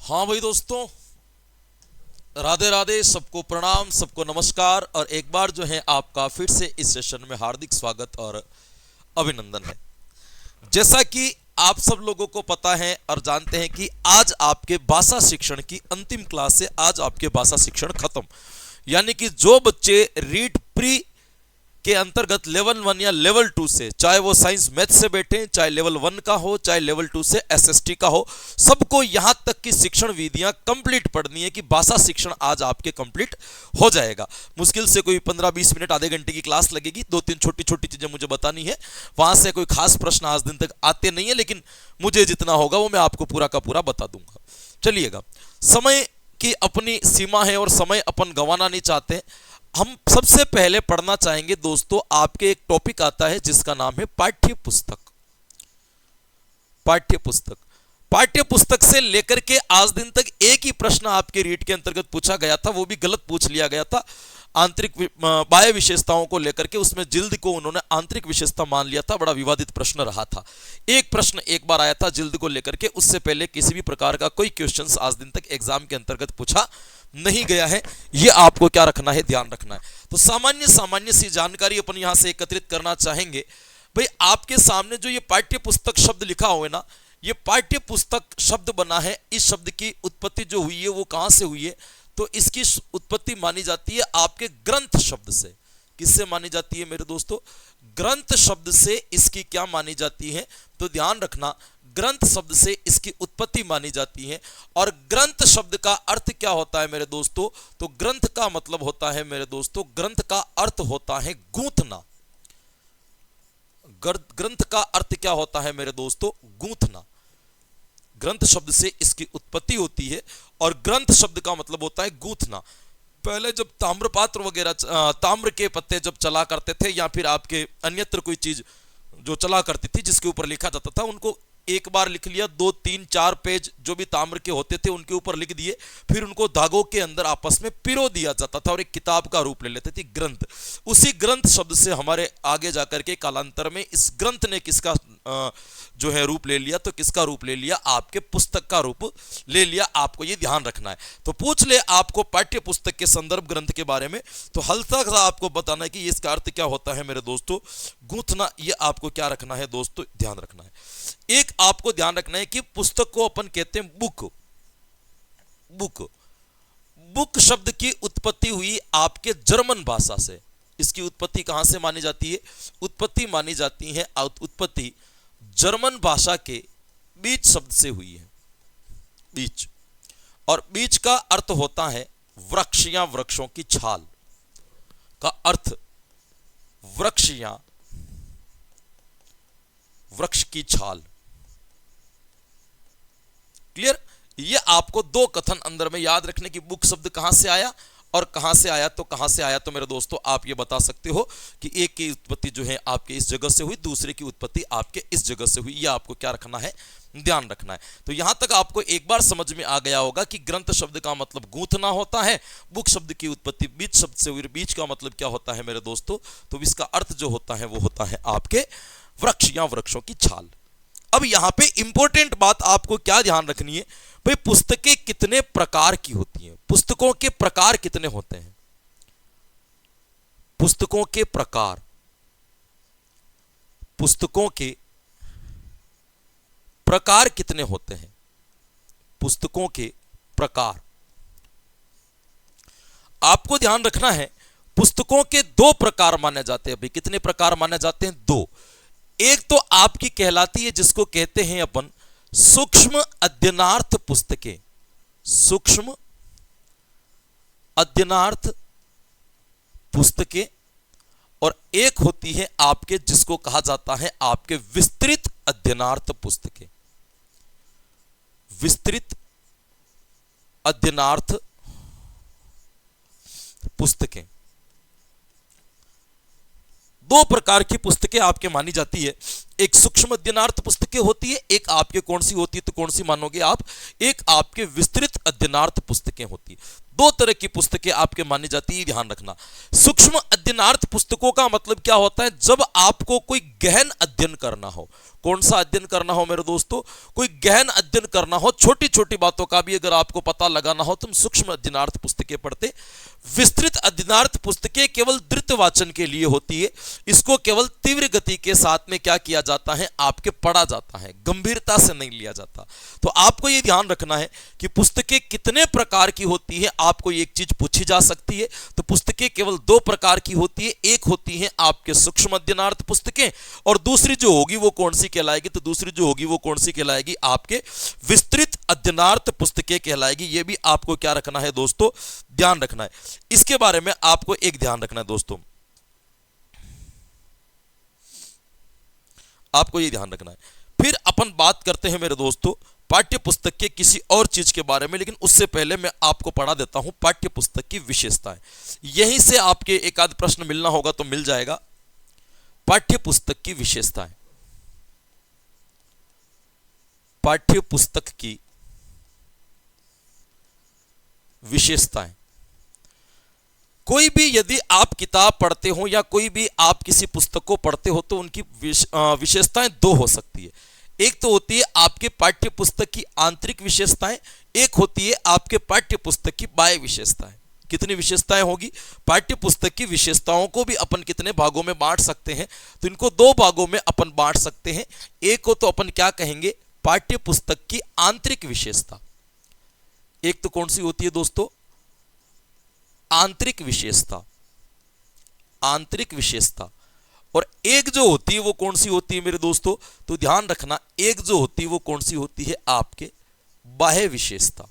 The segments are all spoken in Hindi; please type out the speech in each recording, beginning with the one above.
हाँ भाई दोस्तों, राधे राधे, सबको प्रणाम, सबको नमस्कार। और एक बार जो है आपका फिर से इस सेशन में हार्दिक स्वागत और अभिनंदन है। जैसा कि आप सब लोगों को पता है और जानते हैं कि आज आपके भाषा शिक्षण की अंतिम क्लास है। आज आपके भाषा शिक्षण खत्म, यानी कि जो बच्चे रीड प्री के अंतर्गत लेवल 1 या लेवल 2 से, चाहे वो साइंस मैथ से बैठे, चाहे लेवल 1 का हो, चाहे लेवल 2 से एसएसटी का हो, सबको यहां तक की शिक्षण विधियां कंप्लीट पढ़नी है कि भाषा शिक्षण आज आपके कंप्लीट हो जाएगा। मुश्किल से कोई 15-20 मिनट, आधे घंटे की क्लास लगेगी। 2-3 छोटी छोटी चीजें मुझे बतानी है। वहां से कोई खास प्रश्न आज दिन तक आते नहीं है, लेकिन मुझे जितना होगा वो मैं आपको पूरा का पूरा बता दूंगा। चलिएगा, समय की अपनी सीमा है और समय अपन गंवाना नहीं चाहते। हम सबसे पहले पढ़ना चाहेंगे दोस्तों, आपके एक टॉपिक आता है जिसका नाम है पाठ्य पुस्तक। पाठ्य पुस्तक, पाठ्य पुस्तक से लेकर के आज दिन तक एक ही प्रश्न आपके रीट के अंतर्गत पूछा गया था, वो भी गलत पूछ लिया गया था। आंतरिक बाह्य विशेषताओं को लेकर के उसमें जिल्द को उन्होंने आंतरिक विशेषता मान लिया था। बड़ा विवादित प्रश्न रहा था। एक प्रश्न एक बार आया था जिल्द को लेकर के, उससे पहले किसी भी प्रकार का कोई क्वेश्चंस आज दिन तक एग्जाम के अंतर्गत पूछा नहीं गया है। ये आपको क्या रखना है, ध्यान रखना है। तो सामान्य सामान्य सी जानकारी अपन यहां से एकत्रित करना चाहेंगे। भाई, आपके सामने जो ये पाठ्य पुस्तक शब्द लिखा हुआ है ना, ये पाठ्य पुस्तक शब्द बना है। इस शब्द की उत्पत्ति जो हुई है वो कहां से हुई है? तो इसकी उत्पत्ति मानी जाती है आपके ग्रंथ शब्द से। किससे मानी जाती है मेरे दोस्तों? ग्रंथ शब्द से इसकी क्या मानी जाती है? तो ध्यान रखना, ग्रंथ शब्द से इसकी उत्पत्ति मानी जाती है। और ग्रंथ शब्द का अर्थ क्या होता है मेरे दोस्तों? तो ग्रंथ का मतलब होता है मेरे दोस्तों, ग्रंथ का अर्थ होता है गूंथना। ग्रंथ का अर्थ क्या होता है मेरे दोस्तों? गूंथना। ग्रंथ शब्द से इसकी उत्पत्ति होती है और ग्रंथ शब्द का मतलब होता है गूंथना। पहले जब ताम्र पात्र वगैरह, ताम्र के पत्ते जब चला करते थे, या फिर आपके अन्यत्र कोई चीज जो चला करती थी जिसके ऊपर लिखा जाता था, उनको एक बार लिख लिया, 2-3-4 पेज जो भी ताम्र के होते थे उनके ऊपर लिख दिए, फिर उनको धागों के अंदर आपस में पिरो दिया जाता था और एक किताब का रूप ले लेते थे, ग्रंथ। उसी ग्रंथ शब्द से हमारे आगे जाकर के कालांतर में इस ग्रंथ ने किसका जो है रूप ले लिया? तो किसका रूप ले लिया? आपके पुस्तक का रूप ले लिया। आपको ये ध्यान रखना है। तो पूछ ले आपको पाठ्य पुस्तक के संदर्भ ग्रंथ के बारे में, तो हल्का सा आपको बताना है कि इसका अर्थ क्या होता है मेरे दोस्तों, गूंथना। ये आपको क्या रखना है दोस्तों, ध्यान रखना है। एक आपको ध्यान रखना है कि पुस्तक को अपन कहते हैं बुक। बुक, बुक शब्द की उत्पत्ति हुई आपके जर्मन भाषा से। इसकी उत्पत्ति कहां से मानी जाती है? उत्पत्ति मानी जाती है, उत्पत्ति जर्मन भाषा के बीच शब्द से हुई है। बीच, और बीच का अर्थ होता है वृक्ष या वृक्षों की छाल का अर्थ, वृक्ष या वृक्ष की छाल। क्लियर? ये आपको दो कथन अंदर में याद रखने की। बुक शब्द कहां से आया और कहां से आया? तो कहां से आया तो मेरे दोस्तों आप ये बता सकते हो कि एक की उत्पत्ति जो है आपके इस जगह से हुई, दूसरे की उत्पत्ति आपके इस जगह से हुई। ये आपको क्या रखना है, ध्यान रखना है। तो यहां तक आपको एक बार समझ में आ गया होगा कि ग्रंथ शब्द का मतलब गूंथना होता है, बुक शब्द की उत्पत्ति बीच शब्द से हुई। बीच का मतलब क्या होता है मेरे दोस्तों? तो इसका अर्थ जो होता है वो होता है आपके वृक्ष या वृक्षों की छाल। अब यहां पे इंपॉर्टेंट बात आपको क्या ध्यान रखनी है? भाई, पुस्तकें कितने प्रकार की होती हैं? पुस्तकों के प्रकार कितने होते हैं? पुस्तकों के प्रकार, पुस्तकों के प्रकार कितने होते हैं? पुस्तकों के प्रकार आपको ध्यान रखना है। पुस्तकों के दो प्रकार माने जाते हैं। भाई, कितने प्रकार माने जाते हैं? दो। एक तो आपकी कहलाती है जिसको कहते हैं अपन सूक्ष्म अध्ययनार्थ पुस्तकें, सूक्ष्म अध्ययनार्थ पुस्तकें। और एक होती है आपके जिसको कहा जाता है आपके विस्तृत अध्ययनार्थ पुस्तकें। विस्तृत अध्ययनार्थ पुस्तकें, दो प्रकार की पुस्तकें आपके मानी जाती है। एक सूक्ष्म अध्ययनार्थ पुस्तकें होती है, एक आपके कौन सी होती है? तो कौन सी मानोगे आप? एक आपके विस्तृत अध्ययनार्थ पुस्तकें होती है। दो तरह की पुस्तकें आपके मानी जाती है, ध्यान रखना। सूक्ष्म अध्ययनार्थ पुस्तकों का मतलब क्या होता है? जब आपको कोई गहन अध्ययन करना हो, कौन सा अध्ययन करना हो मेरे दोस्तों? कोई गहन अध्ययन करना हो, छोटी छोटी बातों का भी अगर आपको पता लगाना हो, तुम सूक्ष्म अध्ययनार्थ पुस्तकें पढ़ते। विस्तृत अध्ययनार्थ पुस्तकें केवल द्रुत वाचन के लिए होती है, इसको केवल तीव्र गति के साथ में क्या किया जाता है, आपके पढ़ा जाता है, गंभीरता से नहीं लिया जाता। तो आपको ये ध्यान रखना है कि पुस्तकें कितने प्रकार की होती है। आपको एक चीज पूछी जा सकती है, तो पुस्तकें केवल दो प्रकार की होती है, एक होती है आपके सूक्ष्म अध्ययनार्थ पुस्तकें, और दूसरी जो होगी वो कौन सी कहलाएगी, तो दूसरी जो होगी वो कौन सी कहलाएगी, आपके विस्तृत अध्ययनार्थ पुस्तकें कहलाएगी। ये भी आपको क्या रखना है दोस्तों, ध्यान रखना है। इसके बारे में आपको एक ध्यान रखना है दोस्तों, आपको ये ध्यान रखना है। फिर अपन बात करते हैं मेरे दोस्तों पाठ्य पुस्तक के किसी और चीज के बारे में, लेकिन उससे पहले मैं आपको पढ़ा देता हूं पाठ्य पुस्तक की विशेषताएं। यहीं से आपके एक आध प्रश्न मिलना होगा तो मिल जाएगा। पाठ्य पुस्तक की विशेषताएं, पाठ्य पुस्तक की विशेषताएं। कोई भी यदि आप किताब पढ़ते हो या कोई भी आप किसी पुस्तक को पढ़ते हो तो उनकी विशेषताएं दो हो सकती है। एक तो होती है आपके पाठ्य पुस्तक की आंतरिक विशेषताएं, एक होती है आपके पाठ्य पुस्तक की बाह्य विशेषताएं। कितनी विशेषताएं होगी? पाठ्य पुस्तक की विशेषताओं को भी अपन कितने भागों में बांट सकते हैं, तो इनको दो भागों में अपन बांट सकते हैं। एक को तो अपन क्या कहेंगे, पाठ्य पुस्तक की आंतरिक विशेषता। एक तो कौन सी होती है दोस्तों, आंतरिक विशेषता, आंतरिक विशेषता। और एक जो होती है वो कौन सी होती है मेरे दोस्तों, तो ध्यान रखना, एक जो होती है वो कौन सी होती है, आपके बाह्य विशेषता।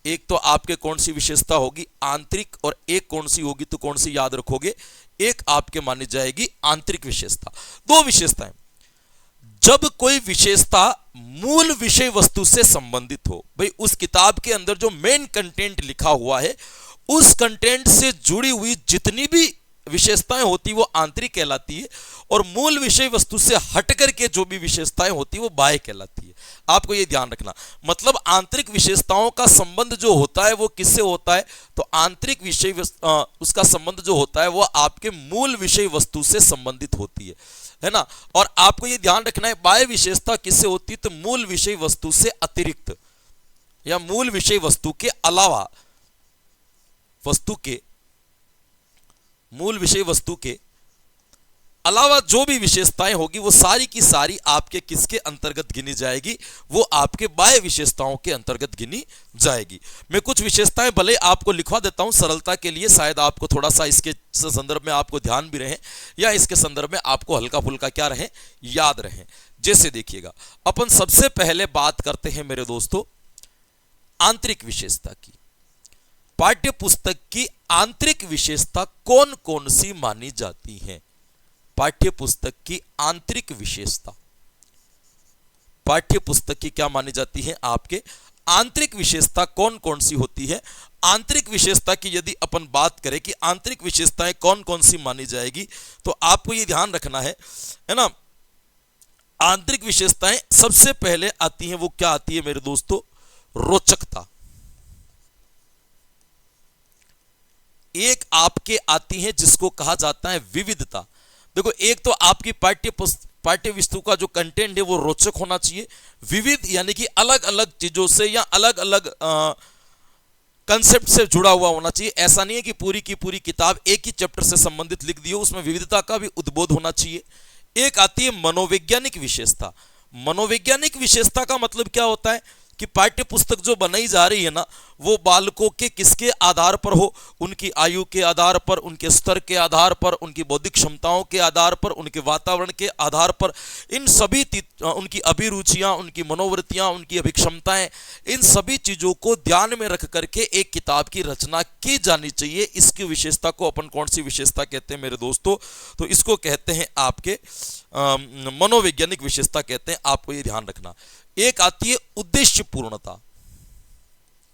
एक तो आपके कौन सी विशेषता होगी, आंतरिक, और एक कौन सी होगी, तो कौन सी याद रखोगे, एक आपके मानी जाएगी आंतरिक विशेषता। दो विशेषताएं। जब कोई विशेषता मूल विषय वस्तु से संबंधित हो, भाई उस किताब के अंदर जो मेन कंटेंट लिखा हुआ है उस कंटेंट से जुड़ी हुई जितनी भी विशेषताएं होती वो आंतरिक कहलाती है, और मूल विषय वस्तु से हटकर के जो भी विशेषताएं होती वो बाह्य कहलाती है। आपको ये ध्यान रखना, मतलब आंतरिक विशेषताओं का संबंध जो होता है वो किससे होता है, तो आंतरिक विषय उसका संबंध जो होता है वो आपके मूल विषय वस्तु से संबंधित होती है ना। और आपको ये ध्यान रखना है, बाह्य विशेषता किससे होती है, तो मूल विषय वस्तु से अतिरिक्त या मूल विषय वस्तु के अलावा, वस्तु के मूल विषय वस्तु के अलावा जो भी विशेषताएं होगी वो सारी की सारी आपके किसके अंतर्गत गिनी जाएगी, वो आपके बाह्य विशेषताओं के अंतर्गत गिनी जाएगी। मैं कुछ विशेषताएं भले आपको लिखवा देता हूं सरलता के लिए, शायद आपको थोड़ा सा इसके संदर्भ में आपको ध्यान भी रहे या इसके संदर्भ में आपको हल्का फुल्का क्या रहे, याद रहे। जैसे देखिएगा, अपन सबसे पहले बात करते हैं मेरे दोस्तों आंतरिक विशेषता की। पाठ्य पुस्तक की आंतरिक विशेषता कौन कौन सी मानी जाती है? पाठ्य पुस्तक की आंतरिक विशेषता, पाठ्य पुस्तक की क्या मानी जाती है, आपके आंतरिक विशेषता कौन कौन सी होती है? आंतरिक विशेषता की यदि अपन बात करें कि आंतरिक विशेषताएं कौन कौन सी मानी जाएगी, तो आपको ये ध्यान रखना है ना। आंतरिक विशेषताएं सबसे पहले आती हैं, वो क्या आती है मेरे दोस्तों, रोचकता। एक आपके आती है जिसको कहा जाता है विविधता। देखो, एक तो आपकी पाठ्य वस्तु का जो कंटेंट है वो रोचक होना चाहिए, विविध यानी कि अलग अलग चीजों से या अलग अलग कंसेप्ट से जुड़ा हुआ होना चाहिए। ऐसा नहीं है कि पूरी की पूरी किताब एक ही चैप्टर से संबंधित लिख दी हो, उसमें विविधता का भी उद्बोध होना चाहिए। एक आती है मनोवैज्ञानिक विशेषता। मनोवैज्ञानिक विशेषता का मतलब क्या होता है कि पाठ्य पुस्तक जो बनाई जा रही है ना, वो बालकों के किसके आधार पर हो, उनकी आयु के आधार पर, उनके स्तर के आधार पर, उनकी बौद्धिक क्षमताओं के आधार पर, उनके वातावरण के आधार पर, इन सभी उनकी अभिरुचियां, उनकी मनोवृत्तियां, उनकी अभिक्षमताएं, इन सभी चीजों को ध्यान में रख करके एक किताब की रचना की जानी चाहिए। इसकी विशेषता को अपन कौन सी विशेषता कहते हैं मेरे दोस्तों, तो इसको कहते हैं आपके मनोवैज्ञानिक विशेषता कहते हैं। आपको ये ध्यान रखना। एक आती है उद्देश्य पूर्णता।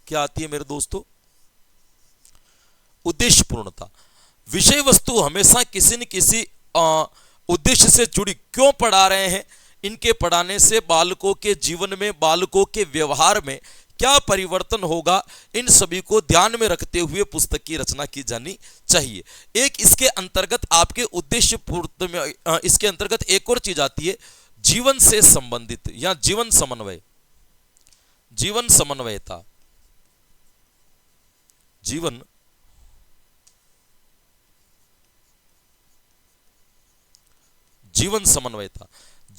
क्या आती है मेरे दोस्तों, उद्देश्य पूर्णता। विषय वस्तु हमेशा किसी न किसी उद्देश्य से जुड़ी क्यों पढ़ा रहे हैं, इनके पढ़ाने से बालकों के जीवन में, बालकों के व्यवहार में क्या परिवर्तन होगा, इन सभी को ध्यान में रखते हुए पुस्तक की रचना की जानी चाहिए। एक इसके अंतर्गत आपके उद्देश्य पूर्ण में इसके अंतर्गत एक और चीज आती है जीवन से संबंधित या जीवन समन्वय, जीवन समन्वयता, जीवन जीवन समन्वयता।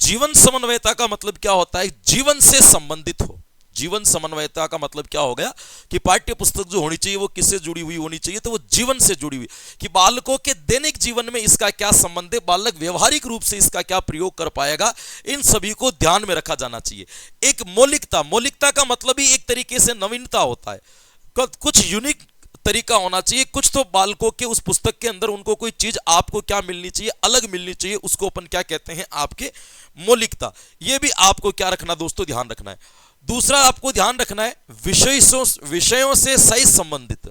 जीवन समन्वयता का मतलब क्या होता है? जीवन से संबंधित हो। जीवन समन्वयता का मतलब क्या हो गया कि पाठ्य पुस्तक जो होनी चाहिए वो किससे जुड़ी हुई होनी चाहिए? तो वो जीवन से जुड़ी हुई, कि बालकों के दैनिक जीवन में इसका क्या संबंध है, बालक व्यवहारिक रूप से इसका क्या प्रयोग कर पाएगा, इन सभी को ध्यान में रखा जाना चाहिए। एक मौलिकता, मौलिकता का मतलब ही एक तरीके से नवीनता होता है, कुछ यूनिक तरीका होना चाहिए। कुछ तो बालकों के उस पुस्तक के अंदर उनको कोई चीज आपको क्या मिलनी चाहिए, अलग मिलनी चाहिए, उसको अपन क्या कहते हैं? आपके मौलिकता। ये भी आपको क्या रखना दोस्तों? ध्यान रखना है। दूसरा आपको ध्यान रखना है विषयों से सही संबंधित।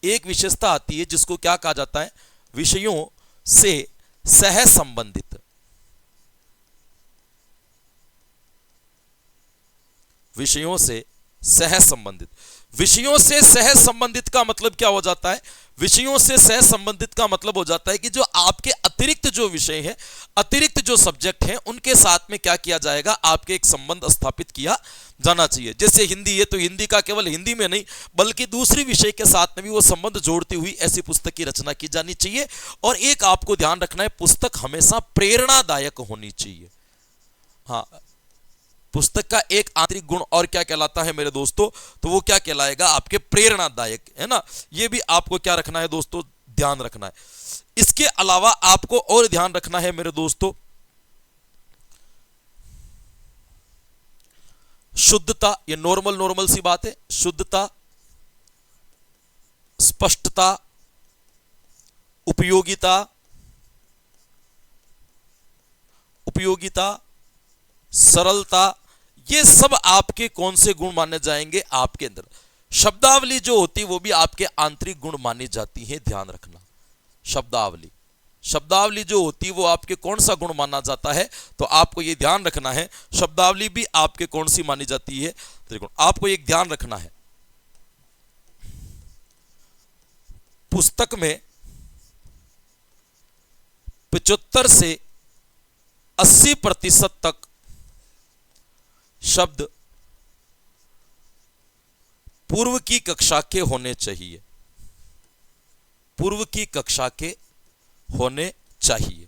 एक विशेषता आती है जिसको क्या कहा जाता है? विषयों से सह संबंधित। विषयों से सह संबंधित। विषयों से सह संबंधित का मतलब क्या हो जाता है? विषयों से सह संबंधित का मतलब हो जाता है कि जो आपके अतिरिक्त जो विषय है, अतिरिक्त जो सब्जेक्ट हैं, उनके साथ में क्या किया जाएगा? आपके एक संबंध स्थापित किया जाना चाहिए। जैसे हिंदी है तो हिंदी का केवल हिंदी में नहीं बल्कि दूसरी विषय के साथ में भी वो संबंध जोड़ती हुई ऐसी पुस्तक की रचना की जानी चाहिए। और एक आपको ध्यान रखना है, पुस्तक हमेशा प्रेरणादायक होनी चाहिए। हाँ, पुस्तक का एक आंतरिक गुण और क्या कहलाता है मेरे दोस्तों? तो वो क्या कहलाएगा? आपके प्रेरणादायक, है ना। ये भी आपको क्या रखना है दोस्तों? ध्यान रखना है। इसके अलावा आपको और ध्यान रखना है मेरे दोस्तों, शुद्धता। ये नॉर्मल सी बात है। शुद्धता, स्पष्टता, उपयोगिता, सरलता, ये सब आपके कौन से गुण माने जाएंगे? आपके अंदर शब्दावली जो होती है वो भी आपके आंतरिक गुण मानी जाती है। ध्यान रखना, शब्दावली जो होती है वो आपके कौन सा गुण माना जाता है? तो आपको ये ध्यान रखना है, शब्दावली भी आपके कौन सी मानी जाती है? त्रिगुण। आपको एक ध्यान रखना है, पुस्तक में 75 से 80% तक शब्द पूर्व की कक्षा के होने चाहिए। पूर्व की कक्षा के होने चाहिए।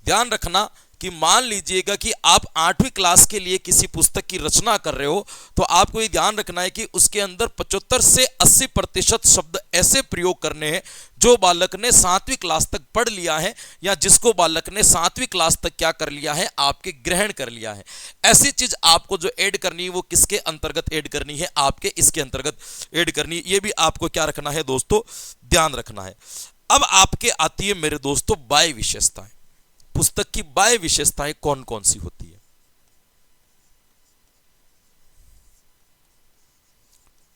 ध्यान रखना कि मान लीजिएगा कि आप 8वीं क्लास के लिए किसी पुस्तक की रचना कर रहे हो, तो आपको ये ध्यान रखना है कि उसके अंदर 75 से 80% शब्द ऐसे प्रयोग करने हैं जो बालक ने 7वीं क्लास तक पढ़ लिया है, या जिसको बालक ने 7वीं क्लास तक क्या कर लिया है? आपके ग्रहण कर लिया है। ऐसी चीज आपको जो ऐड करनी है वो किसके अंतर्गत ऐड करनी है? आपके इसके अंतर्गत ऐड करनी है। ये भी आपको क्या रखना है दोस्तों? ध्यान रखना है। अब आपके आती है मेरे दोस्तों बाह्य विशेषताएं। पुस्तक की बाह्य विशेषताएं कौन कौन सी होती है?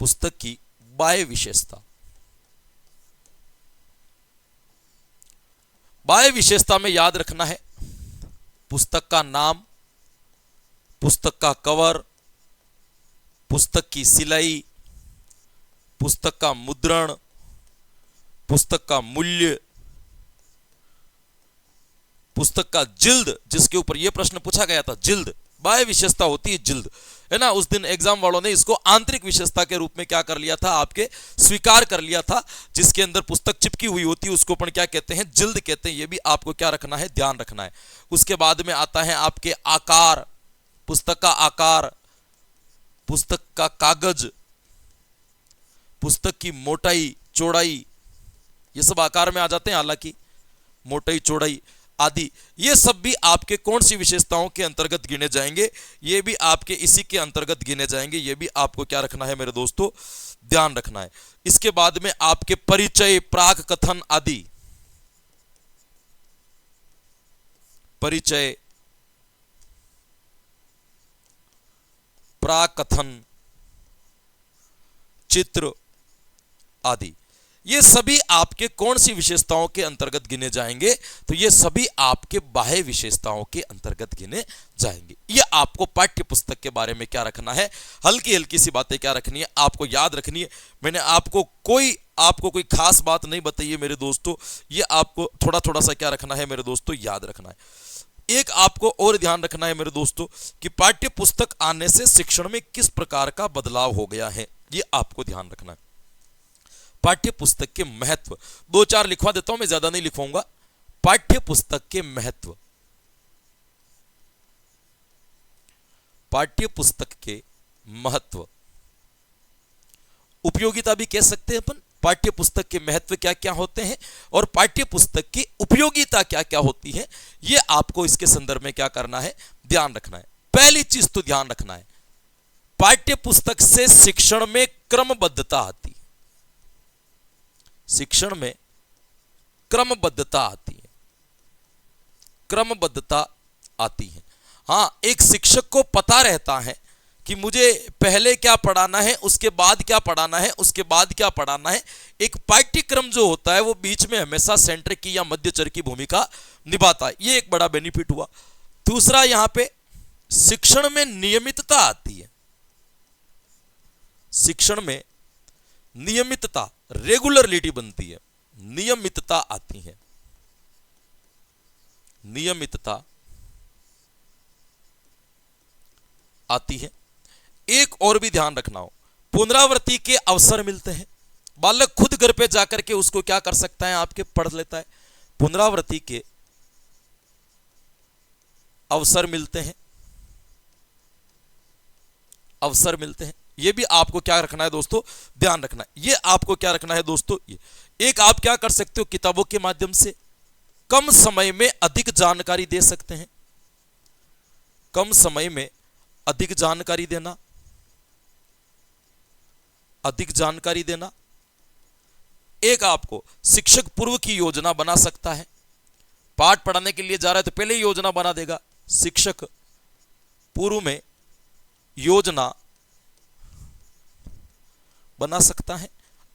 पुस्तक की बाह्य विशेषता। बाह्य विशेषता में याद रखना है पुस्तक का नाम, पुस्तक का कवर, पुस्तक की सिलाई, पुस्तक का मुद्रण, पुस्तक का मूल्य, पुस्तक का जिल्द, जिसके ऊपर यह प्रश्न पूछा गया था, जिल्द। बाह्य विशेषता होती है जिल्द, है ना। उस दिन एग्जाम वालों ने इसको आंतरिक विशेषता के रूप में क्या कर लिया था? आपके स्वीकार कर लिया था। जिसके अंदर पुस्तक चिपकी हुई होती है उसको अपन क्या कहते हैं? जिल्द कहते हैं। ये भी आपको क्या रखना है? ध्यान रखना है। उसके बाद में आता है आपके आकार, पुस्तक का आकार, पुस्तक का कागज, पुस्तक की मोटाई, चौड़ाई, ये सब आकार में आ जाते हैं, हालांकि मोटाई, चौड़ाई आदि ये सब भी आपके कौन सी विशेषताओं के अंतर्गत गिने जाएंगे? ये भी आपके इसी के अंतर्गत गिने जाएंगे। ये भी आपको क्या रखना है मेरे दोस्तों? ध्यान रखना है। इसके बाद में आपके परिचय, प्राक कथन आदि, परिचय, प्राक कथन, चित्र आदि, ये सभी आपके कौन सी विशेषताओं के अंतर्गत गिने जाएंगे? तो ये सभी आपके बाह्य विशेषताओं के अंतर्गत गिने जाएंगे। ये आपको पाठ्य पुस्तक के बारे में क्या रखना है? हल्की हल्की सी बातें क्या रखनी है? आपको याद रखनी है। मैंने आपको कोई खास बात नहीं बताई है मेरे दोस्तों। ये आपको थोड़ा थोड़ा सा क्या रखना है मेरे दोस्तों? याद रखना है। एक आपको और ध्यान रखना है मेरे दोस्तों कि पाठ्य पुस्तक आने से शिक्षण में किस प्रकार का बदलाव हो गया है, ये आपको ध्यान रखना है। पाठ्य पुस्तक के महत्व दो चार लिखवा देता हूं, मैं ज्यादा नहीं लिखवाऊंगा। पाठ्य पुस्तक के महत्व, पाठ्य पुस्तक के महत्व, उपयोगिता भी कह सकते हैं अपन। पाठ्य पुस्तक के महत्व क्या क्या होते हैं और पाठ्य पुस्तक की उपयोगिता क्या क्या होती है, यह आपको इसके संदर्भ में क्या करना है, ध्यान रखना है। पहली चीज तो ध्यान रखना है, पाठ्य पुस्तक से शिक्षण में क्रमबद्धता आती है। शिक्षण में क्रमबद्धता आती है, क्रमबद्धता आती है। हां, एक शिक्षक को पता रहता है कि मुझे पहले क्या पढ़ाना है, उसके बाद क्या पढ़ाना है, उसके बाद क्या पढ़ाना है। एक पाठ्यक्रम जो होता है वो बीच में हमेशा सेंटर की या मध्यचर की भूमिका निभाता है, ये एक बड़ा बेनिफिट हुआ। दूसरा, यहां पे शिक्षण में नियमितता आती है। शिक्षण में नियमितता, रेगुलरिटी बनती है, नियमितता आती है, नियमितता आती है। एक और भी ध्यान रखना हो, पुनरावृत्ति के अवसर मिलते हैं। बालक खुद घर पे जाकर के उसको क्या कर सकता है, आपके पढ़ लेता है। पुनरावृत्ति के अवसर मिलते हैं, अवसर मिलते हैं। ये भी आपको क्या रखना है दोस्तों, ध्यान रखना है। ये आपको क्या रखना है दोस्तों, ये एक आप क्या कर सकते हो, किताबों के माध्यम से कम समय में अधिक जानकारी दे सकते हैं। कम समय में अधिक जानकारी देना, अधिक जानकारी देना। एक आपको शिक्षक पूर्व की योजना बना सकता है। पाठ पढ़ाने के लिए जा रहा है तो पहले ही योजना बना देगा। शिक्षक पूर्व में योजना बना सकता है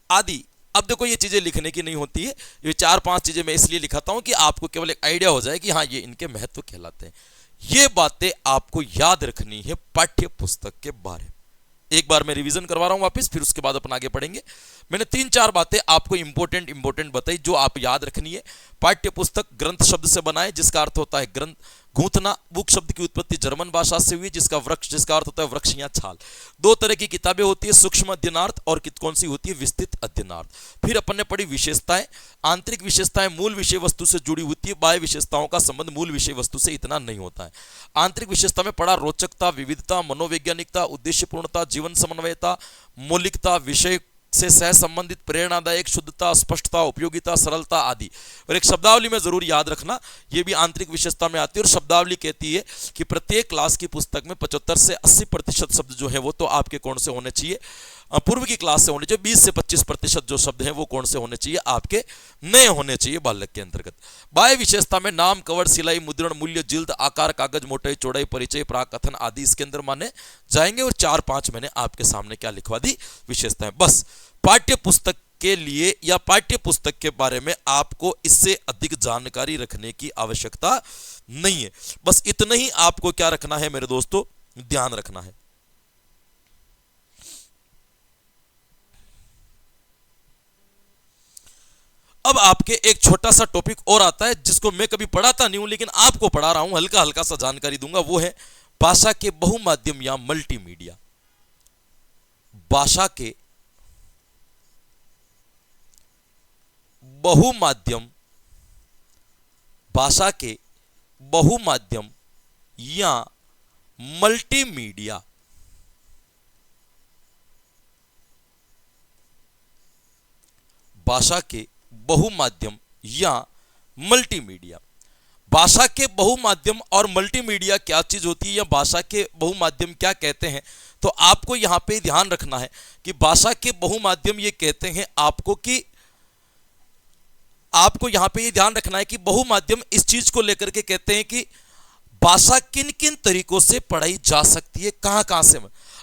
आदि। अब देखो, ये चीजें लिखने की नहीं होती है, ये चार पांच चीजें मैं इसलिए लिखाता हूं कि आपको केवल एक आइडिया हो जाए कि हाँ, ये इनके महत्व कहलाते हैं। ये बातें आपको याद रखनी है पाठ्य पुस्तक के बारे में। एक बार मैं रिवीजन करवा रहा हूं वापस, फिर उसके बाद अपन आगे पढ़ेंगे। मैंने तीन चार बातें आपको इंपॉर्टेंट बताई जो आप याद रखनी है। पाठ्य पुस्तक ग्रंथ शब्द से बनाए, जिसका अर्थ होता है ग्रंथ, गूंथना। बुक शब्द की उत्पत्ति जर्मन भाषा से हुई, जिसका अर्थ होता है वृक्ष या छाल। दो तरह की किताबें होती है, सूक्ष्म अध्ययनार्थ और कौन सी होती है, विस्तृत अध्ययनार्थ। फिर अपन ने पढ़ी विशेषताएं। आंतरिक विशेषताएं मूल विषय वस्तु से जुड़ी होती है, बाह्य विशेषताओं का संबंध मूल विषय वस्तु से इतना नहीं होता है। आंतरिक विशेषता में पढ़ा रोचकता, विविधता, मनोवैज्ञानिकता, उद्देश्यपूर्णता, जीवन समन्वयता, मौलिकता, विषय से सह संबंधित, प्रेरणादायक, शुद्धता, स्पष्टता, उपयोगिता, सरलता आदि। और एक शब्दावली में जरूर याद रखना, यह भी आंतरिक विशेषता में आती है। और शब्दावली कहती है कि प्रत्येक क्लास की पुस्तक में 75 से 80% शब्द जो है वो तो आपके कौन से होने चाहिए, पूर्व की क्लास से होने चाहिए। 20 से 25% जो शब्द हैं वो कौन से होने चाहिए, आपके नए होने चाहिए बालक के अंतर्गत। बाह्य विशेषता में नाम, कवर, सिलाई, मुद्रण, मूल्य, जिल्द, आकार, कागज, मोटाई, चौड़ाई, परिचय, प्राकथन आदि इसके अंदर माने जाएंगे। और 4-5 मैंने आपके सामने क्या लिखवा दी, विशेषताएं। बस पाठ्य पुस्तक के लिए या पाठ्य पुस्तक के बारे में आपको इससे अधिक जानकारी रखने की आवश्यकता नहीं है। बस इतना ही आपको क्या रखना है मेरे दोस्तों, ध्यान रखना है। अब आपके एक छोटा सा टॉपिक और आता है जिसको मैं कभी पढ़ाता नहीं हूं, लेकिन आपको पढ़ा रहा हूं, हल्का हल्का सा जानकारी दूंगा। वो है भाषा के बहुमाध्यम या मल्टीमीडिया। भाषा के बहुमाध्यम, भाषा के बहुमाध्यम या मल्टीमीडिया। भाषा के बहुमाध्यम या मल्टीमीडिया। भाषा के बहुमाध्यम और मल्टीमीडिया क्या चीज होती है या भाषा के बहुमाध्यम क्या कहते हैं, तो आपको यहां पे ध्यान रखना है कि भाषा के बहुमाध्यम ये कहते हैं आपको कि आपको यहां पे ये ध्यान रखना है कि बहुमाध्यम इस चीज को लेकर के कहते हैं कि भाषा किन किन तरीकों से पढ़ाई जा सकती है, कहां कहां से।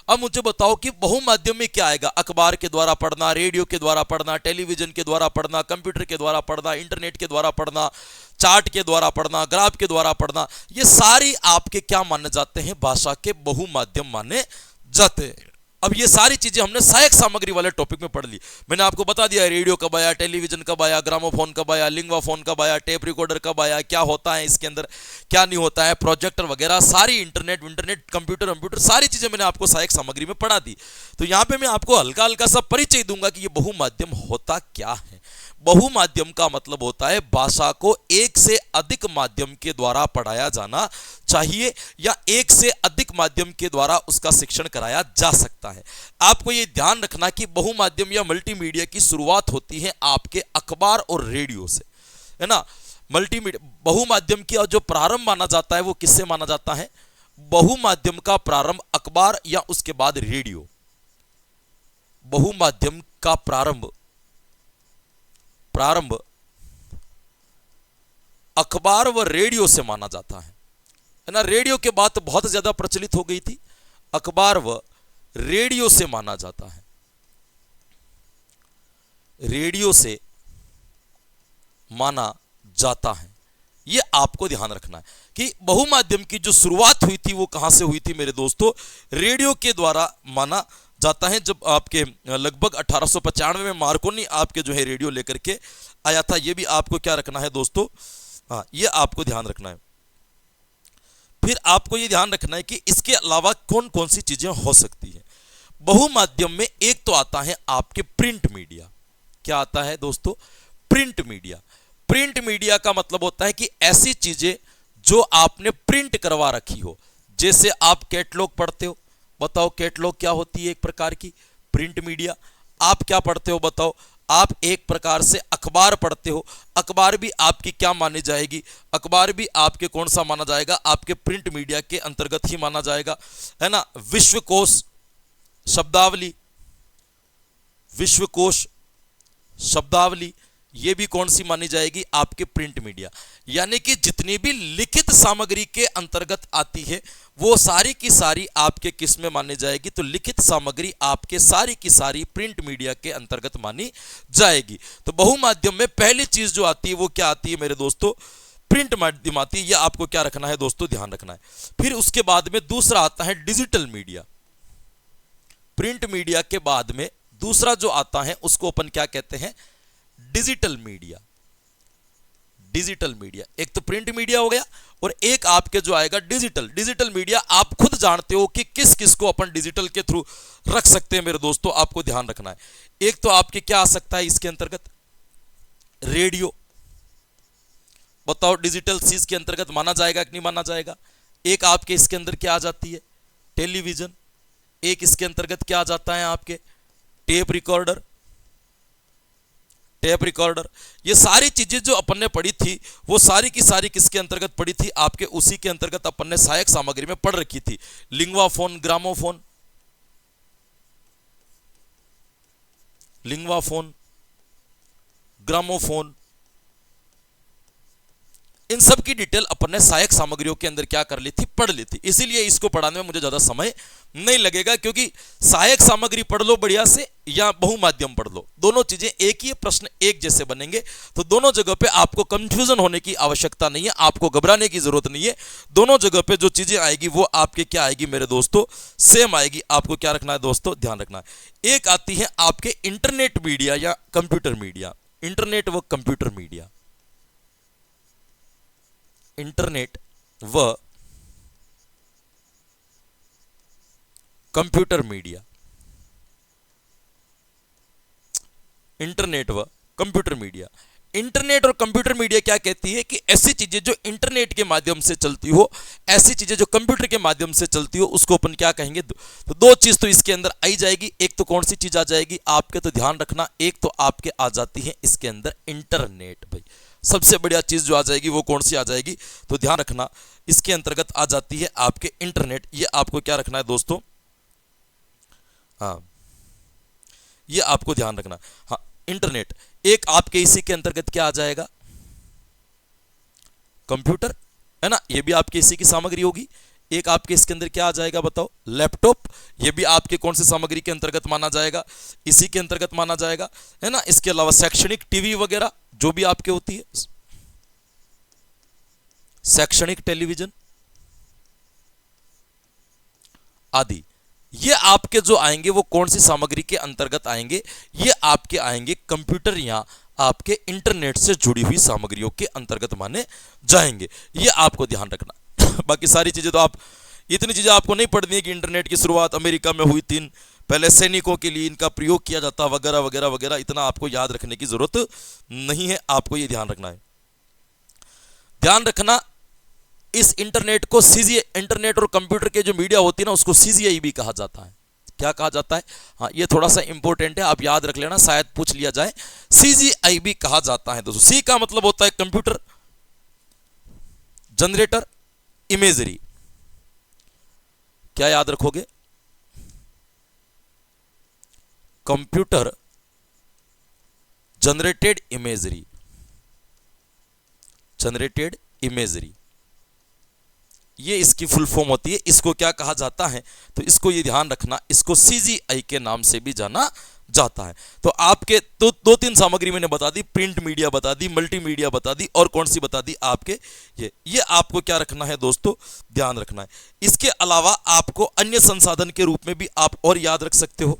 अब मुझे बताओ कि बहुमाध्यम में क्या आएगा, अखबार के द्वारा पढ़ना, रेडियो के द्वारा पढ़ना, टेलीविजन के द्वारा पढ़ना, कंप्यूटर के द्वारा पढ़ना, इंटरनेट के द्वारा पढ़ना, चार्ट के द्वारा पढ़ना, ग्राफ के द्वारा पढ़ना। ये सारी आपके क्या माने जाते हैं, भाषा के बहुमाध्यम माने जाते हैं। अब ये सारी चीजें हमने सहायक सामग्री वाले टॉपिक में पढ़ ली। मैंने आपको बता दिया रेडियो कब आया, टेलीविजन कब आया, ग्रामोफोन कब आया, लिंगवा फोन कब आया, टेप रिकॉर्डर कब आया, क्या होता है इसके अंदर, क्या नहीं होता है, प्रोजेक्टर वगैरह सारी, इंटरनेट, कंप्यूटर सारी चीजें मैंने आपको सहायक सामग्री में पढ़ा दी। तो यहां पे मैं आपको हल्का हल्का सा परिचय दूंगा कि ये बहुमाध्यम होता क्या है। बहुमाध्यम का मतलब होता है भाषा को एक से अधिक माध्यम के द्वारा पढ़ाया जाना चाहिए या एक से अधिक माध्यम के द्वारा उसका शिक्षण कराया जा सकता है। आपको यह ध्यान रखना कि बहुमाध्यम या मल्टीमीडिया की शुरुआत होती है आपके अखबार और रेडियो से, है ना। मल्टीमीडिया बहुमाध्यम की जो प्रारंभ माना जाता है वो किससे माना जाता है? बहुमाध्यम का प्रारंभ अखबार या उसके बाद रेडियो। बहुमाध्यम का प्रारंभ अखबार व रेडियो से माना जाता है ना। रेडियो के बाद तो बहुत ज्यादा प्रचलित हो गई थी, अखबार व रेडियो से माना जाता है, रेडियो से माना जाता है। यह आपको ध्यान रखना है कि बहुमाध्यम की जो शुरुआत हुई थी वो कहां से हुई थी मेरे दोस्तों? रेडियो के द्वारा माना जाता है। जब आपके लगभग 1895 में मार्कोनी आपके जो है रेडियो लेकर के आया था। ये भी आपको क्या रखना है दोस्तों? हाँ, ये आपको ध्यान रखना है। फिर आपको ये ध्यान रखना है कि इसके अलावा कौन कौन सी चीजें हो सकती हैं। बहुमाध्यम में एक तो आता है आपके प्रिंट मीडिया। क्या आता है दोस्तों? Print media. प्रिंट मीडिया का मतलब होता है कि ऐसी चीजें जो आपने प्रिंट करवा रखी हो। जैसे आप कैटलॉग पढ़ते हो, बताओ कैटलॉग क्या होती है? एक प्रकार की प्रिंट मीडिया। आप क्या पढ़ते हो बताओ? आप एक प्रकार से अखबार पढ़ते हो। अखबार भी आपकी क्या मानी जाएगी? अखबार भी आपके कौन सा माना जाएगा? आपके प्रिंट मीडिया के अंतर्गत ही माना जाएगा, है ना। विश्वकोश शब्दावली, विश्वकोश शब्दावली ये भी कौन सी मानी जाएगी? आपके प्रिंट मीडिया। यानी कि जितनी भी लिखित सामग्री के अंतर्गत आती है वो सारी की सारी आपके किस में मानी जाएगी? तो लिखित सामग्री आपके सारी की सारी प्रिंट मीडिया के अंतर्गत मानी जाएगी। तो बहुमाध्यम में पहली चीज जो आती है वो क्या आती है मेरे दोस्तों? प्रिंट माध्यम आती है। यह आपको क्या रखना है दोस्तों? ध्यान रखना है। फिर उसके बाद में दूसरा आता है डिजिटल मीडिया। प्रिंट मीडिया के बाद में दूसरा जो आता है उसको अपन क्या कहते हैं? Digital media. डिजिटल मीडिया, एक तो प्रिंट मीडिया हो गया और एक आपके जो आएगा डिजिटल। डिजिटल मीडिया आप खुद जानते हो कि किस किस को अपन डिजिटल के थ्रू रख सकते हैं मेरे दोस्तों, आपको ध्यान रखना है। एक तो आपके क्या आ सकता है इसके अंतर्गत? रेडियो। बताओ डिजिटल चीज के अंतर्गत माना जाएगा कि नहीं माना जाएगा? एक आपके इसके अंदर क्या आ जाती है? टेलीविजन। एक इसके अंतर्गत क्या आ जाता है आपके? Tape recorder. Tape recorder. ये सारी चीजें जो अपन ने पढ़ी थी वो सारी की सारी किसके अंतर्गत पढ़ी थी? आपके उसी के अंतर्गत अपन ने सहायक सामग्री में पढ़ रखी थी। Linguaphone, gramophone, linguaphone, gramophone, इन सब की डिटेल अपन ने सहायक सामग्रियों के अंदर क्या कर ली थी? पढ़ ली थी। इसीलिए इसको पढ़ाने में मुझे ज्यादा समय नहीं लगेगा, क्योंकि सहायक सामग्री पढ़ लो बढ़िया से या बहुमाध्यम पढ़ लो, दोनों चीजें एक ही, प्रश्न एक जैसे बनेंगे। तो दोनों जगह पे आपको कंफ्यूजन होने की आवश्यकता नहीं है, आपको घबराने की जरूरत नहीं है। दोनों जगह पे जो चीजें आएगी वो आपके क्या आएगी मेरे दोस्तों? सेम आएगी। आपको क्या रखना है दोस्तों? ध्यान रखना है। एक आती है आपके इंटरनेट मीडिया या कंप्यूटर मीडिया। इंटरनेट व कंप्यूटर मीडिया। इंटरनेट व कंप्यूटर मीडिया। इंटरनेट व कंप्यूटर मीडिया। इंटरनेट और कंप्यूटर मीडिया क्या कहती है कि ऐसी चीजें जो इंटरनेट के माध्यम से चलती हो, ऐसी चीजें जो कंप्यूटर के माध्यम से चलती हो, उसको अपन क्या कहेंगे? तो दो चीज तो इसके अंदर आई जाएगी। एक तो कौन सी चीज आ जाएगी आपके? तो ध्यान रखना, एक तो आपके आ जाती है इसके अंदर इंटरनेट। भाई सबसे बढ़िया चीज जो आ जाएगी वो कौन सी आ जाएगी? तो ध्यान रखना, इसके अंतर्गत आ जाती है आपके इंटरनेट। ये आपको क्या रखना है दोस्तों? हाँ, ये आपको ध्यान रखना। हाँ, इंटरनेट। एक आपके इसी के अंतर्गत क्या आ जाएगा? कंप्यूटर, है ना, ये भी आपके इसी की सामग्री होगी। एक आपके इसके अंदर क्या आ जाएगा बताओ? लैपटॉप। ये भी आपके कौन सी सामग्री के अंतर्गत माना जाएगा? इसी के अंतर्गत माना जाएगा, है ना। इसके अलावा शैक्षणिक टीवी वगैरह जो भी आपके होती है, शैक्षणिक टेलीविजन आदि, ये आपके जो आएंगे वो कौन सी सामग्री के अंतर्गत आएंगे? ये आपके आएंगे कंप्यूटर या आपके इंटरनेट से जुड़ी हुई सामग्रियों के अंतर्गत माने जाएंगे। ये आपको ध्यान रखना। बाकी सारी चीजें तो आप, इतनी चीजें आपको नहीं पढ़नी है कि इंटरनेट की शुरुआत अमेरिका में हुई थी, पहले सैनिकों के लिए इनका प्रयोग किया जाता वगैरह वगैरह वगैरह, इतना आपको याद रखने की जरूरत नहीं है। आपको ये ध्यान रखना है, ध्यान रखना इस इंटरनेट को इंटरनेट और कंप्यूटर के जो मीडिया होती है ना, उसको सीजीआई भी कहा जाता है। क्या कहा जाता है? हाँ, ये थोड़ा सा इंपॉर्टेंट है, आप याद रख लेना, शायद पूछ लिया जाए। सीजीआई भी कहा जाता है दोस्तों। सी का मतलब होता है कंप्यूटर, जनरेटर, इमेजरी। क्या याद रखोगे? Computer generated imagery, generated imagery, ये इसकी फुल फॉर्म होती है। इसको क्या कहा जाता है? तो इसको ये ध्यान रखना, इसको सीजीआई के नाम से भी जाना जाता है। तो आपके तो दो तीन सामग्री मैंने बता दी, प्रिंट मीडिया बता दी, मल्टीमीडिया बता दी, और कौन सी बता दी? आपके ये आपको क्या रखना है दोस्तों? ध्यान रखना है। इसके अलावा आपको अन्य संसाधन के रूप में भी आप और याद रख सकते हो,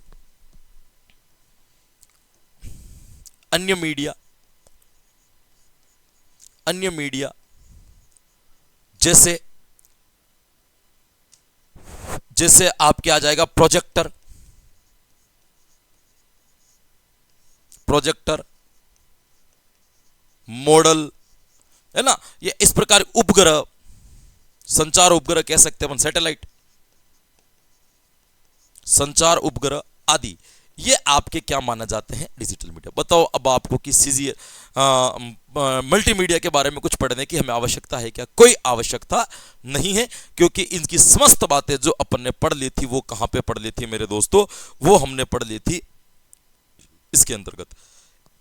अन्य मीडिया, अन्य मीडिया जैसे जैसे आपके आ जाएगा प्रोजेक्टर, प्रोजेक्टर, मॉडल, है ना, ये इस प्रकार उपग्रह, संचार उपग्रह कह सकते हैं अपन, सैटेलाइट, संचार उपग्रह आदि, ये आपके क्या माना जाते हैं? Digital media. बताओ अब आपको कि मल्टीमीडिया के बारे में कुछ पढ़ने की हमें आवश्यकता है क्या? कोई आवश्यकता नहीं है, क्योंकि इनकी समस्त बातें जो अपन ने पढ़ ली थी वो कहां पे पढ़ ली थी मेरे दोस्तों? वो हमने पढ़ ली थी इसके अंतर्गत,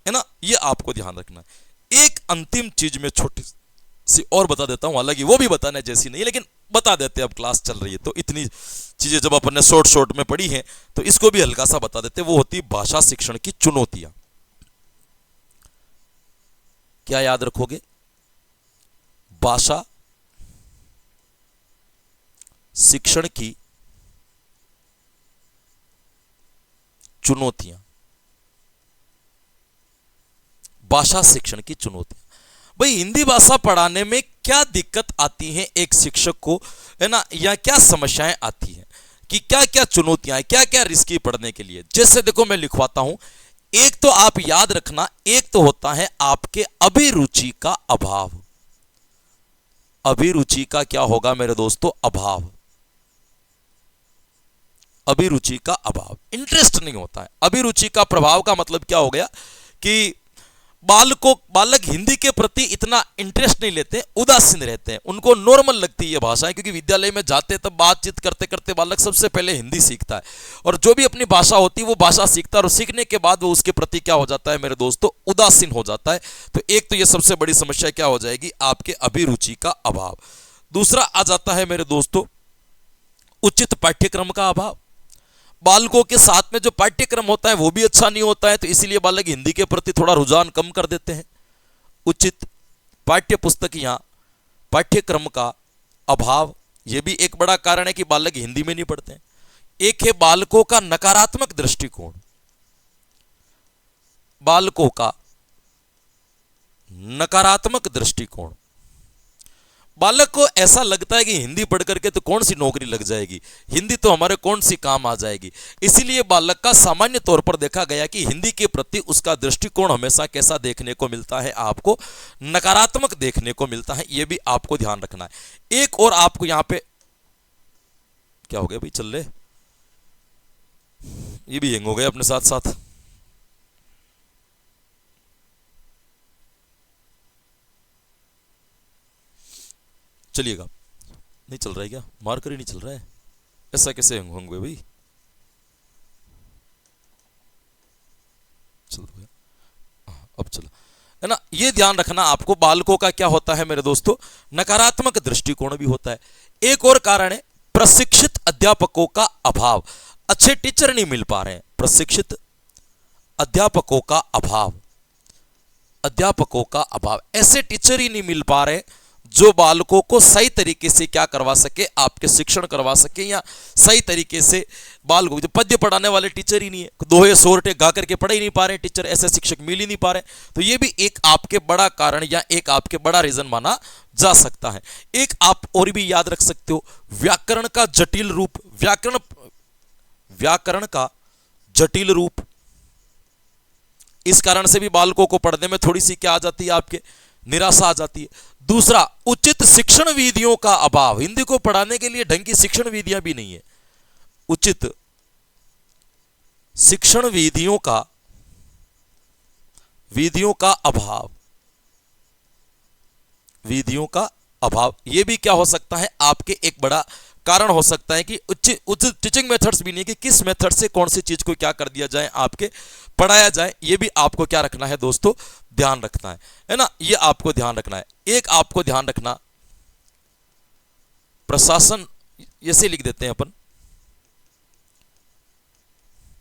है ना। ये आपको ध्यान रखना है। एक अंतिम चीज में छोटी सी और बता देता हूं, हालांकि वो भी बताने जैसी नहीं, लेकिन बता देते हैं, अब क्लास चल रही है तो इतनी चीजें जब अपन ने शॉर्ट में पढ़ी हैं तो इसको भी हल्का सा बता देते हैं। वो होती है भाषा शिक्षण की चुनौतियां। क्या याद रखोगे? भाषा शिक्षण की चुनौतियां, भाषा शिक्षण की चुनौतियां। भाई हिंदी भाषा पढ़ाने में क्या दिक्कत आती है एक शिक्षक को, है ना, या क्या समस्याएं आती हैं, कि क्या क्या चुनौतियां हैं, क्या क्या रिस्की पढ़ने के लिए? जैसे देखो मैं लिखवाता हूं, एक तो आप याद रखना, एक तो होता है आपके अभिरुचि का अभाव। अभिरुचि का क्या होगा मेरे दोस्तों? अभाव। अभिरुचि का अभाव, इंटरेस्ट नहीं होता है। अभिरुचि का प्रभाव का मतलब क्या हो गया कि बालक हिंदी के प्रति इतना इंटरेस्ट नहीं लेते, उदासीन रहते हैं, उनको नॉर्मल लगती है ये भाषा, क्योंकि विद्यालय में जाते तब बातचीत करते करते बालक सबसे पहले हिंदी सीखता है, और जो भी अपनी भाषा होती है वो भाषा सीखता है, और सीखने के बाद वो उसके प्रति क्या हो जाता है मेरे दोस्तों? उदासीन हो जाता है। तो एक तो ये सबसे बड़ी समस्या क्या हो जाएगी? आपके अभिरुचि का अभाव। दूसरा आ जाता है मेरे दोस्तों उचित पाठ्यक्रम का अभाव। बालकों के साथ में जो पाठ्यक्रम होता है वो भी अच्छा नहीं होता है, तो इसीलिए बालक हिंदी के प्रति थोड़ा रुझान कम कर देते हैं। उचित पाठ्य पुस्तक या पाठ्यक्रम का अभाव, यह भी एक बड़ा कारण है कि बालक हिंदी में नहीं पढ़ते हैं। एक है बालकों का नकारात्मक दृष्टिकोण। बालकों का नकारात्मक दृष्टिकोण, बालक को ऐसा लगता है कि हिंदी पढ़ करके तो कौन सी नौकरी लग जाएगी, हिंदी तो हमारे कौन सी काम आ जाएगी। इसीलिए बालक का सामान्य तौर पर देखा गया कि हिंदी के प्रति उसका दृष्टिकोण हमेशा कैसा देखने को मिलता है? आपको नकारात्मक देखने को मिलता है। यह भी आपको ध्यान रखना है। एक और आपको यहां पे क्या हो गया भाई, चल रहे ये भी हैंग हो गया अपने साथ साथ। चलिएगा, नहीं चल रहा है क्या? मार्कर ही नहीं चल रहा है, ऐसा कैसे होंगे भाई? चल गया, अब चला, है ना। ये ध्यान रखना आपको, बालकों का क्या होता है मेरे दोस्तों? नकारात्मक दृष्टिकोण भी होता है। एक और कारण है प्रशिक्षित अध्यापकों का अभाव। अच्छे टीचर नहीं मिल पा रहे हैं, प्रशिक्षित अध्यापकों का अभाव, अध्यापकों का अभाव, ऐसे टीचर ही नहीं मिल पा रहे जो बालकों को सही तरीके से क्या करवा सके, आपके शिक्षण करवा सके, या सही तरीके से बालकों जो पद्य पढ़ाने वाले टीचर ही नहीं है, दोहे सोरठे गा करके पढ़ ही नहीं पा रहे टीचर, ऐसे शिक्षक मिल ही नहीं पा रहे, तो ये भी एक आपके बड़ा कारण या एक आपके बड़ा रीजन माना जा सकता है। एक आप और भी याद रख सकते हो, व्याकरण का जटिल रूप, व्याकरण का जटिल रूप, इस कारण से भी बालकों को पढ़ने में थोड़ी सी क्या आ जाती है, आपके निराशा आ जाती है। दूसरा, उचित शिक्षण विधियों का अभाव, हिंदी को पढ़ाने के लिए ढंग की शिक्षण विधियां भी नहीं है, उचित शिक्षण विधियों का अभाव, विधियों का अभाव, यह भी क्या हो सकता है, आपके एक बड़ा कारण हो सकता है कि उचित टीचिंग मेथड्स भी नहीं, कि किस मेथड से कौन सी चीज को क्या कर दिया जाए, आपके पढ़ाया जाए, ये भी आपको क्या रखना है दोस्तों, ध्यान रखना है ना, ये आपको ध्यान रखना है। एक आपको ध्यान रखना, प्रशासन, ऐसे लिख देते हैं अपन,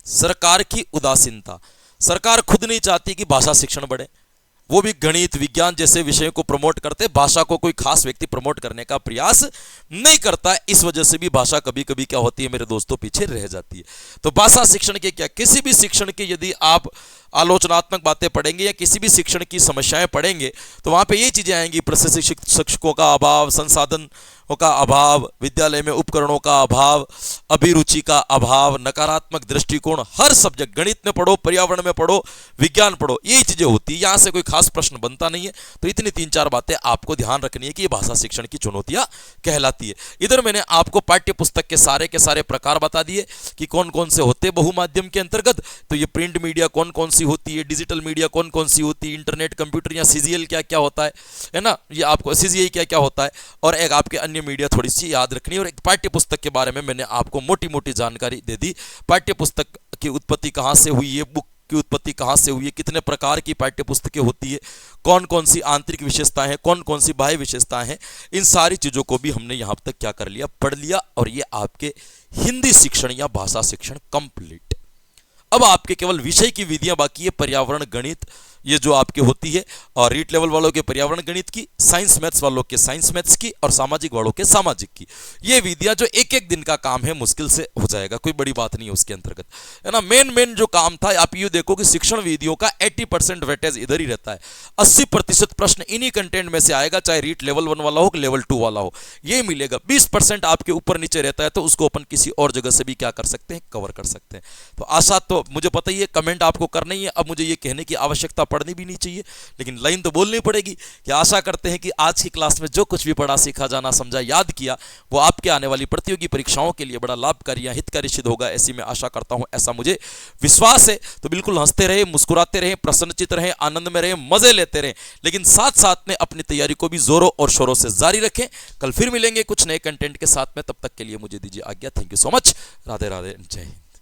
सरकार की उदासीनता, सरकार खुद नहीं चाहती कि भाषा शिक्षण बढ़े, वो भी गणित विज्ञान जैसे विषयों को प्रमोट करते, भाषा को कोई खास व्यक्ति प्रमोट करने का प्रयास नहीं करता, इस वजह से भी भाषा कभी कभी क्या होती है मेरे दोस्तों, पीछे रह जाती है। तो भाषा शिक्षण के क्या, किसी भी शिक्षण के यदि आप आलोचनात्मक बातें पढ़ेंगे या किसी भी शिक्षण की समस्याएं पढ़ेंगे तो वहां पे ये चीजें आएंगी, प्रशिक्षित शिक्षकों का अभाव, संसाधन का अभाव, विद्यालय में उपकरणों का अभाव, अभिरुचि का अभाव, नकारात्मक दृष्टिकोण, हर सब्जेक्ट, गणित में पढ़ो, पर्यावरण में पढ़ो, विज्ञान पढ़ो, यही चीजें होती है, यहां से कोई खास प्रश्न बनता नहीं है। तो इतनी 3-4 बातें आपको ध्यान रखनी है कि ये भाषा शिक्षण की चुनौतियां कहलाती है। इधर मैंने आपको पाठ्य पुस्तक के सारे प्रकार बता दिए कि कौन कौन से होते हैं बहुमाध्यम के अंतर्गत, तो ये प्रिंट मीडिया कौन कौन सी होती है, डिजिटल मीडिया कौन कौन सी होती है, इंटरनेट, कंप्यूटर या सीजीएल क्या क्या होता है ना, ये आपको सीजीआई क्या क्या होता है, और एक आपके अन्य मीडिया थोड़ी सी याद रखनी है। और एक पाठ्य पुस्तक के बारे में मैंने आपको मोटी मोटी जानकारी दे दी, पाठ्य पुस्तक की उत्पत्ति कहां से हुई है, बुक की उत्पत्ति कहां से हुई है, कितने प्रकार की पाठ्य पुस्तकें होती है, कौन कौन सी आंतरिक विशेषताएं हैं, कौन कौन सी बाह्य विशेषताएं हैं, इन सारी चीजों को भी हमने यहां तक क्या कर लिया, पढ़ लिया। और ये आपके हिंदी शिक्षण या भाषा शिक्षण कंप्लीट। अब आपके केवल विषय की विधियां बाकी है, पर्यावरण गणित ये जो आपके होती है, और रीट लेवल वालों के पर्यावरण गणित की, साइंस मैथ्स वालों के साइंस मैथ्स की, और सामाजिक वालों के सामाजिक की, ये विधियां जो एक एक दिन का काम है, मुश्किल से हो जाएगा, कोई बड़ी बात नहीं है उसके अंतर्गत, है ना। मेन जो काम था, आप ये देखो कि शिक्षण विधियों का 80% वेटेज इधर ही रहता है, 80% प्रश्न इन्हीं कंटेंट में से आएगा, चाहे रीट लेवल 1 वाला हो कि लेवल 2 वाला हो, ये मिलेगा। 20% आपके ऊपर नीचे रहता है, तो उसको अपन किसी और जगह से भी क्या कर सकते हैं, कवर कर सकते हैं। तो आशा तो मुझे पता ही है, कमेंट आपको करना ही है, अब मुझे ये कहने की आवश्यकता पढ़नी भी नहीं चाहिए, लेकिन लाइन तो बोलनी पड़ेगी कि आशा करते हैं कि आज की क्लास में जो कुछ भी पढ़ा, सीखा, जाना, समझा, याद किया, वो आपके आने वाली प्रतियोगी परीक्षाओं के लिए बड़ा लाभकारी या हितकारी सिद्ध होगा, ऐसी मैं आशा करता हूं, ऐसा मुझे विश्वास है। तो बिल्कुल हंसते रहे, मुस्कुराते रहे, प्रसन्नचित रहे, आनंद में रहे, मजे लेते रहे, लेकिन साथ साथ में अपनी तैयारी को भी जोरों और शोरों से जारी रखें। कल फिर मिलेंगे कुछ नए कंटेंट के साथ में, तब तक के लिए मुझे दीजिए आज्ञा। Thank you so much. Radhe Radhe, जय हिंद।